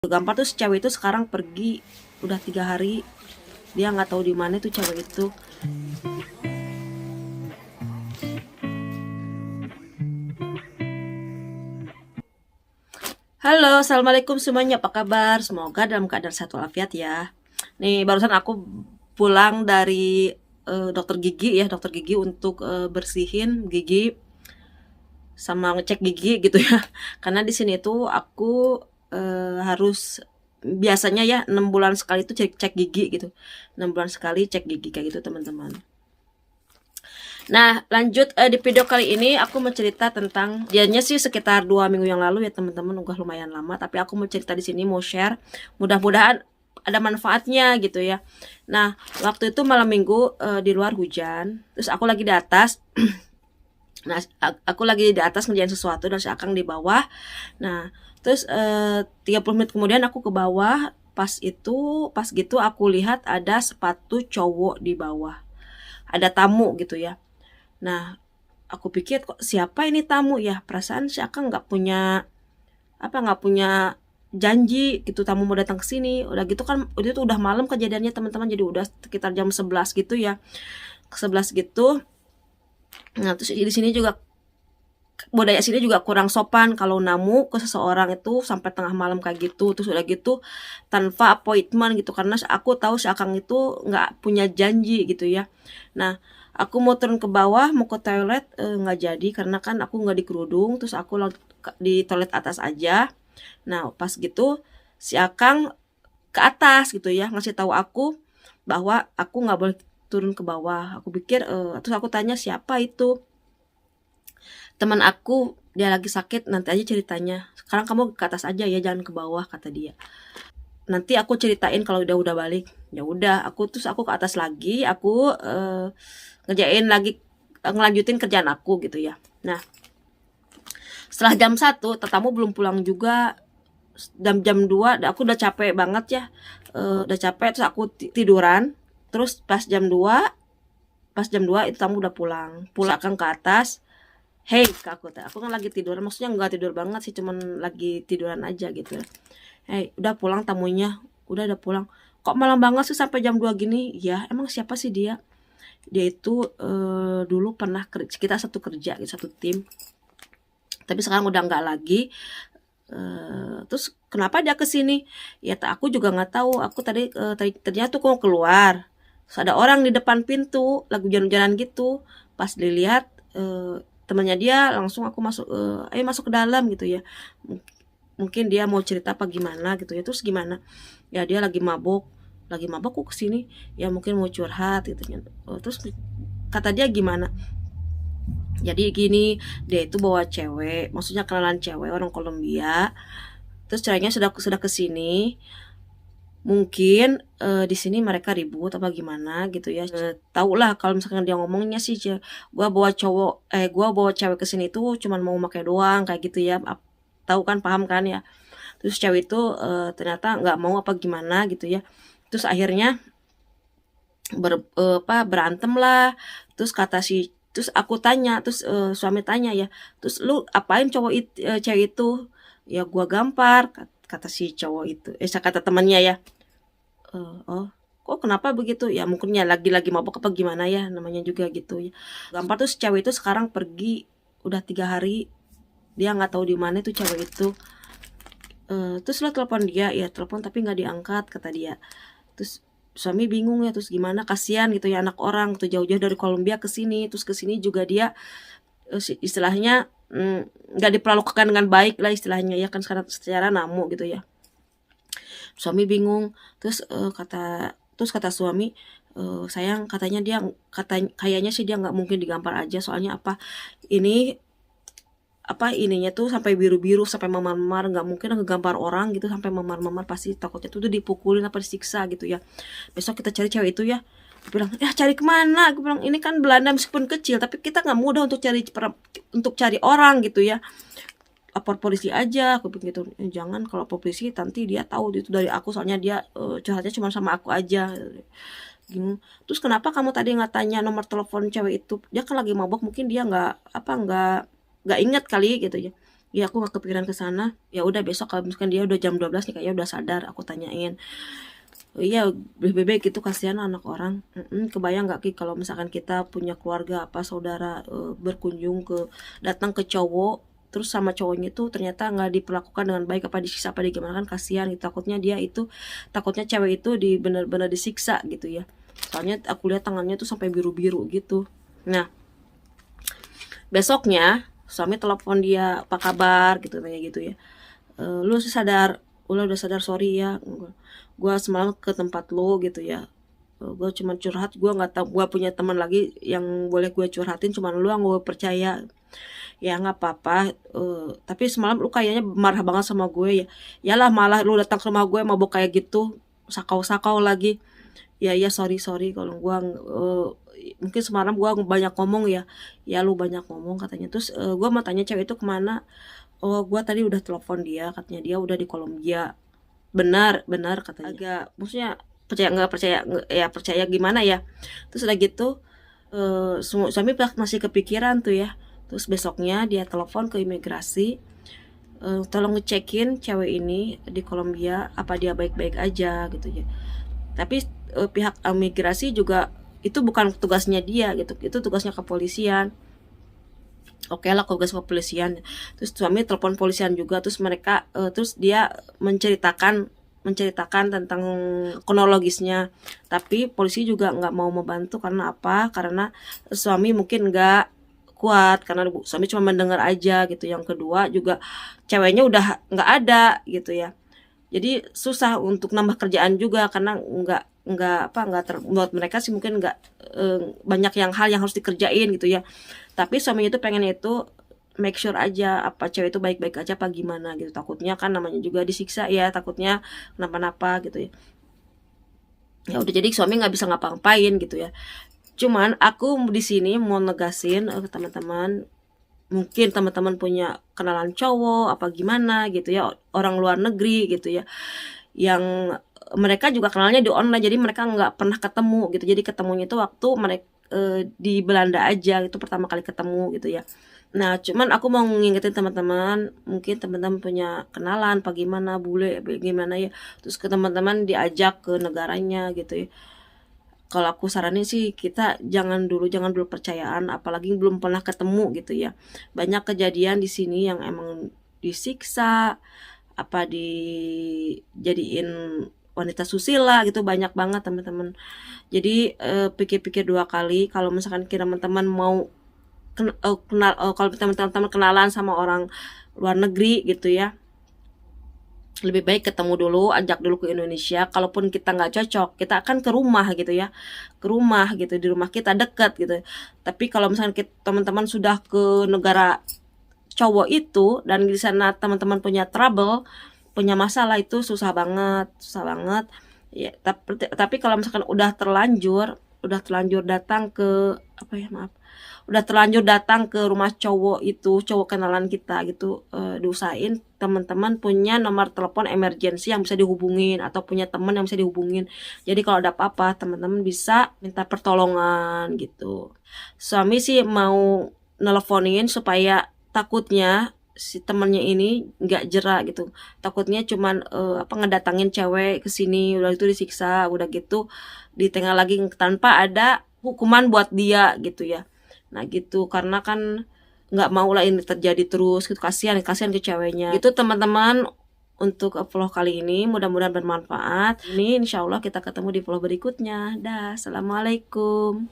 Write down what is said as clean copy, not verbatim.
Gampang tuh si cewek itu sekarang pergi udah 3 hari, dia nggak tahu di mana tuh cewek itu. Halo, assalamualaikum semuanya, apa kabar? Semoga dalam keadaan sehat walafiat ya. Nih barusan aku pulang dari dokter gigi ya, dokter gigi untuk bersihin gigi sama ngecek gigi gitu ya. Karena di sini tuh aku harus biasanya ya 6 bulan sekali tuh cek gigi gitu. 6 bulan sekali cek gigi kayak gitu teman-teman. Nah, lanjut di video kali ini aku mau cerita tentang dianya sih sekitar 2 minggu yang lalu ya teman-teman, udah lumayan lama. Tapi aku mau cerita di sini, mau share. Mudah-mudahan ada manfaatnya gitu ya. Nah, waktu itu malam minggu di luar hujan, terus aku lagi di atas. Nah, aku lagi di atas ngerjain sesuatu dan si Akang di bawah. Nah, terus 30 menit kemudian aku ke bawah. Pas gitu aku lihat ada sepatu cowok di bawah. Ada tamu gitu ya. Nah, aku pikir kok siapa ini tamu ya? Perasaan si Akang nggak punya janji gitu tamu mau datang ke sini. Udah gitu kan, itu udah malam kejadiannya teman-teman, jadi udah sekitar jam 11 gitu ya. Ke 11 gitu. Nah, terus di sini juga budaya sini juga kurang sopan kalau namu ke seseorang itu sampai tengah malam kayak gitu. Terus udah gitu tanpa appointment gitu, karena aku tahu si Akang itu nggak punya janji gitu ya. Nah, aku mau turun ke bawah mau ke toilet nggak jadi karena kan aku nggak dikerudung, terus aku di toilet atas aja. Nah, pas gitu si Akang ke atas gitu ya, ngasih tahu aku bahwa aku nggak boleh turun ke bawah. Aku pikir terus aku tanya siapa itu. Teman aku, dia lagi sakit, nanti aja ceritanya. Sekarang kamu ke atas aja ya, jangan ke bawah, kata dia. Nanti aku ceritain kalau udah balik. Ya udah, aku ke atas lagi, aku ngerjain lagi, ngelanjutin kerjaan aku gitu ya. Nah, setelah jam 1 tetamu belum pulang juga. Jam 2 aku udah capek banget ya. Udah capek, terus aku tiduran. Terus pas jam 2 itu tamu udah pulang. Pulang kan ke atas. Hey, ke aku kan lagi tiduran, maksudnya nggak tidur banget sih, cuman lagi tiduran aja gitu. Hey, udah pulang tamunya, udah pulang. Kok malam banget sih sampai jam 2 gini? Ya, emang siapa sih dia? Dia itu dulu pernah kita satu kerja, satu tim. Tapi sekarang udah nggak lagi. Terus kenapa dia kesini? Ya, aku juga nggak tahu. Aku ternyata tuh mau keluar. Terus ada orang di depan pintu, lagi hujan-hujanan gitu. Pas dilihat temannya dia, langsung aku masuk, ayo masuk ke dalam gitu ya. Mungkin dia mau cerita apa gimana gitu ya. Terus gimana? Ya dia lagi mabuk kok kesini. Ya mungkin mau curhat gitu ya. Terus kata dia gimana? Jadi gini, dia itu bawa cewek, maksudnya kenalan cewek orang Kolombia. Terus ceweknya sudah kesini. Mungkin di sini mereka ribut apa gimana gitu ya. Tahu lah kalau misalkan dia ngomongnya sih, gua bawa cewek ke sini tuh cuman mau pakai doang kayak gitu ya. Tahu kan, paham kan ya. Terus cewek itu ternyata nggak mau apa gimana gitu ya. Terus akhirnya berantem lah. Terus aku tanya, terus suami tanya ya, terus lu apain cewek itu? Ya gua gampar, kata si cowok itu. Kata temannya ya. Oh, kok kenapa begitu? Ya mungkin ya lagi mabuk apa gimana ya, namanya juga gitu ya. Gampar tuh si cewek itu sekarang pergi udah 3 hari, dia nggak tahu di mana tuh cewek itu. Terus lo telepon dia, ya telepon tapi nggak diangkat kata dia. Terus suami bingung ya, terus gimana, kasihan gitu ya anak orang tuh jauh-jauh dari Kolombia ke sini, terus ke sini juga dia istilahnya nggak diperlakukan dengan baik lah istilahnya ya kan, secara namu gitu ya. Suami bingung, terus kata suami, sayang, kayaknya sih dia nggak mungkin digampar aja, soalnya ininya tuh sampai biru-biru, sampai memar-memar, nggak mungkin ngegampar orang gitu sampai memar-memar, pasti takutnya tuh dipukulin apa disiksa gitu ya. Besok kita cari cewek itu ya. Aku bilang, ya cari kemana? Aku bilang, ini kan Belanda meskipun kecil, tapi kita nggak mudah untuk cari orang gitu ya. Lapor polisi aja, aku bilang gitu. Jangan, kalau polisi nanti dia tahu itu dari aku, soalnya dia curhatnya cuma sama aku aja. Terus kenapa kamu tadi nggak tanya nomor telepon cewek itu? Dia kan lagi mabok, mungkin dia nggak ingat kali gitu ya. Ya aku nggak kepikiran ke sana. Ya udah besok kalau misalkan dia udah jam 12 nih kayaknya udah sadar, aku tanyain. Oh iya, lebih baik itu kasihan anak orang. Kebayang nggak Ki kalau misalkan kita punya keluarga apa saudara berkunjung ke datang ke cowok terus sama cowoknya itu ternyata nggak diperlakukan dengan baik apa disiksa apa gimana kan kasihan gitu. Takutnya cewek itu benar-benar disiksa gitu ya. Soalnya aku lihat tangannya tuh sampai biru-biru gitu. Nah, besoknya suami telepon dia apa kabar gitu kayak gitu ya. Lu sadar, udah sadar, sorry ya gue semalam ke tempat lo gitu ya. Gue cuma curhat, gue nggak tahu gue punya teman lagi yang boleh gue curhatin, cuman lu yang gue percaya. Ya nggak apa-apa, tapi semalam lu kayaknya marah banget sama gue ya. Yalah, malah lu datang ke rumah gue mabuk kayak gitu, sakau-sakau lagi. Ya ya, sorry kalau gue mungkin semalam gue banyak ngomong ya. Ya lu banyak ngomong katanya. Terus gue mau tanya cewek itu kemana. Oh, gue tadi udah telepon dia, katanya dia udah di Kolombia. Benar katanya. Agak maksudnya percaya nggak percaya, ya percaya gimana ya. Terus udah gitu suami masih kepikiran tuh ya. Terus besoknya dia telepon ke imigrasi, tolong ngecekin cewek ini di Kolombia apa dia baik-baik aja gitu ya. Tapi pihak imigrasi juga itu bukan tugasnya dia gitu, itu tugasnya kepolisian. Oke lah, tugas kepolisian. Terus suami telepon polisian juga, terus mereka terus dia menceritakan tentang kronologisnya, tapi polisi juga nggak mau membantu karena apa, karena suami mungkin nggak kuat karena suami cuma mendengar aja gitu. Yang kedua juga ceweknya udah nggak ada gitu ya, jadi susah untuk nambah kerjaan juga karena buat mereka sih mungkin nggak banyak hal yang harus dikerjain gitu ya. Tapi suaminya itu pengen itu make sure aja apa cewek itu baik-baik aja apa gimana gitu, takutnya kan namanya juga disiksa ya, takutnya kenapa-napa gitu ya. Ya udah, jadi suami nggak bisa ngapa-ngapain gitu ya. Cuman aku di sini mau negasin ke teman-teman, mungkin teman-teman punya kenalan cowok apa gimana gitu ya, orang luar negeri gitu ya, yang mereka juga kenalnya di online, jadi mereka nggak pernah ketemu gitu. Jadi ketemunya itu waktu mereka di Belanda aja, itu pertama kali ketemu gitu ya. Nah, cuman aku mau ngingetin teman-teman, mungkin teman-teman punya kenalan apa gimana, bule gimana ya, terus ke teman-teman diajak ke negaranya gitu ya. Kalau aku saranin sih kita jangan dulu percayaan, apalagi belum pernah ketemu gitu ya. Banyak kejadian di sini yang emang disiksa, apa dijadiin wanita susila gitu, banyak banget teman-teman. Jadi pikir-pikir dua kali kalau misalkan teman-teman mau kalau teman-teman kenalan sama orang luar negeri gitu ya, lebih baik ketemu dulu, ajak dulu ke Indonesia. Kalaupun kita nggak cocok, kita akan ke rumah gitu ya, ke rumah gitu, di rumah kita deket gitu. Tapi kalau misalnya teman-teman sudah ke negara cowok itu dan di sana teman-teman punya trouble, punya masalah, itu susah banget ya. Tapi kalau misalkan udah terlanjur datang ke apa ya, maaf, udah terlanjur datang ke rumah cowok itu, cowok kenalan kita gitu, diusahain teman-teman punya nomor telepon emergency yang bisa dihubungin atau punya teman yang bisa dihubungin. Jadi kalau ada apa-apa teman-teman bisa minta pertolongan gitu. Suami sih mau nelponin supaya takutnya si temennya ini nggak jerak gitu, takutnya cuman ngedatangin cewek ke sini udah itu disiksa, udah gitu di tengah lagi tanpa ada hukuman buat dia gitu ya. Nah gitu, karena kan nggak mau lah ini terjadi terus gitu, kasihan ke ceweknya gitu teman-teman. Untuk vlog kali ini mudah-mudahan bermanfaat. Ini insya Allah kita ketemu di vlog berikutnya. Dah, assalamualaikum.